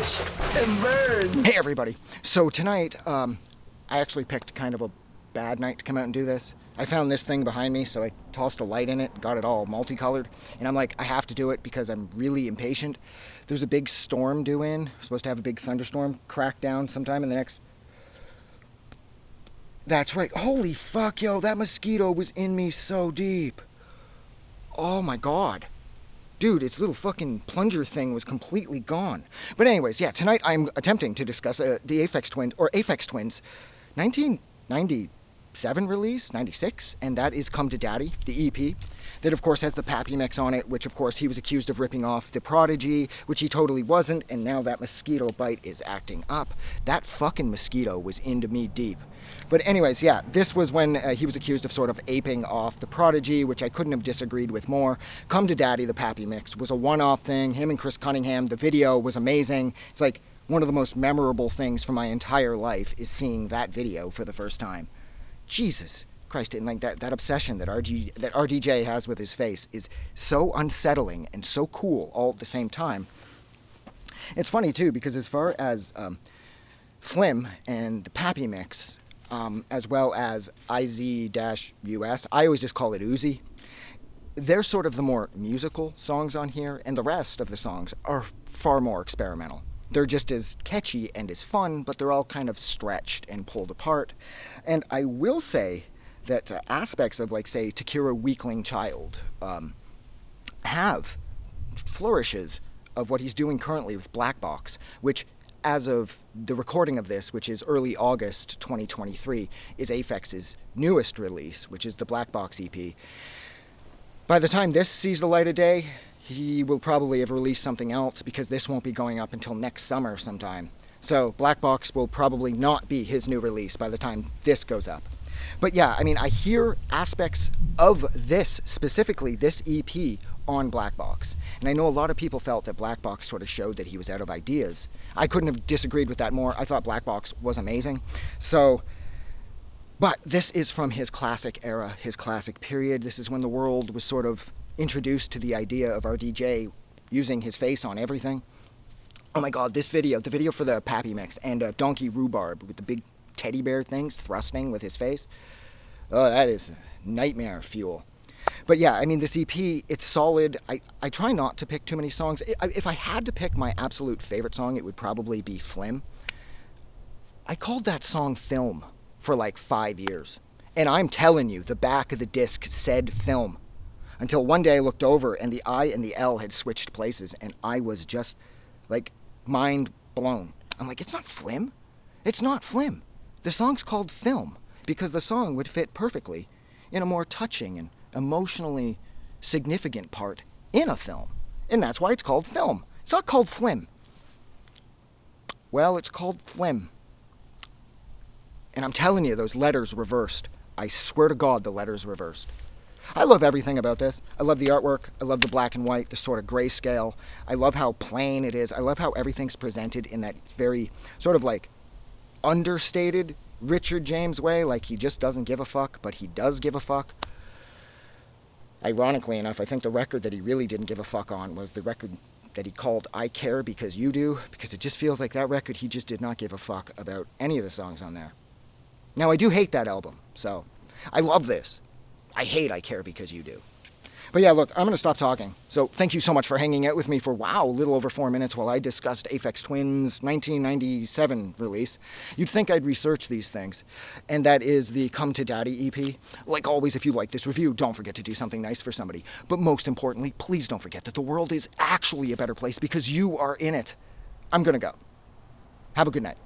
Watch and burn. Hey everybody. So tonight, I actually picked kind of a bad night to come out and do this. I found this thing behind me, so I tossed a light in it, got it all multicolored, and I'm like, I have to do it because I'm really impatient. There's a big storm due in. We're supposed to have a big thunderstorm crack down sometime in the next... That's right. Holy fuck, yo, that mosquito was in me so deep. Oh my god. Dude, its little fucking plunger thing was completely gone. But anyways, yeah, tonight I'm attempting to discuss the Aphex Twins, 1997 release, 96, and that is Come to Daddy, the EP, that of course has the Pappy mix on it, which of course he was accused of ripping off The Prodigy, which he totally wasn't, and now that mosquito bite is acting up. That fucking mosquito was into me deep. But anyways, yeah, this was when he was accused of sort of aping off The Prodigy, which I couldn't have disagreed with more. Come to Daddy, the Pappy mix, was a one-off thing. Him and Chris Cunningham, the video was amazing. It's like one of the most memorable things from my entire life is seeing that video for the first time. Jesus Christ, and like that obsession that RDJ has with his face is so unsettling and so cool all at the same time. It's funny too, because as far as Flim and the Pappy mix, as well as IZ-US, I always just call it Uzi. They're sort of the more musical songs on here, and the rest of the songs are far more experimental. They're just as catchy and as fun, but they're all kind of stretched and pulled apart. And I will say that aspects of, like, say, Takira Weakling Child have flourishes of what he's doing currently with Black Box, which, as of the recording of this, which is early August 2023, is Aphex's newest release, which is the Black Box EP. By the time this sees the light of day, he will probably have released something else, because this won't be going up until next summer sometime. So Black Box will probably not be his new release by the time this goes up. But yeah, I mean, I hear aspects of this, specifically this EP, on Black Box. And I know a lot of people felt that Black Box sort of showed that he was out of ideas. I couldn't have disagreed with that more. I thought Black Box was amazing. So, but this is from his classic era, his classic period. This is when the world was sort of introduced to the idea of our DJ using his face on everything. Oh my god, this video, the video for the Pappy mix, and Donkey Rhubarb with the big teddy bear things thrusting with his face. Oh, that is nightmare fuel. But yeah, I mean, this EP, it's solid. I try not to pick too many songs. If I had to pick my absolute favorite song, it would probably be Flim. I called that song Film for like 5 years. And I'm telling you, the back of the disc said Film. Until one day I looked over and the I and the L had switched places, and I was just like mind blown. I'm like, it's not Flim. It's not Flim. The song's called Film because the song would fit perfectly in a more touching and emotionally significant part in a film. And that's why it's called Film. It's not called Flim. Well, it's called Flim. And I'm telling you, those letters reversed. I swear to God, the letters reversed. I love everything about this. I love the artwork. I love the black and white, the sort of grayscale. I love how plain it is. I love how everything's presented in that very sort of like understated Richard James way, like he just doesn't give a fuck, but he does give a fuck. Ironically enough, I think the record that he really didn't give a fuck on was the record that he called I Care Because You Do, because it just feels like that record he just did not give a fuck about any of the songs on there. Now, I do hate that album, so I love this. I hate I Care Because You Do. But yeah, look, I'm going to stop talking. So thank you so much for hanging out with me for, wow, a little over 4 minutes while I discussed Aphex Twin's 1997 release. You'd think I'd research these things. And that is the Come to Daddy EP. Like always, if you like this review, don't forget to do something nice for somebody. But most importantly, please don't forget that the world is actually a better place because you are in it. I'm going to go. Have a good night.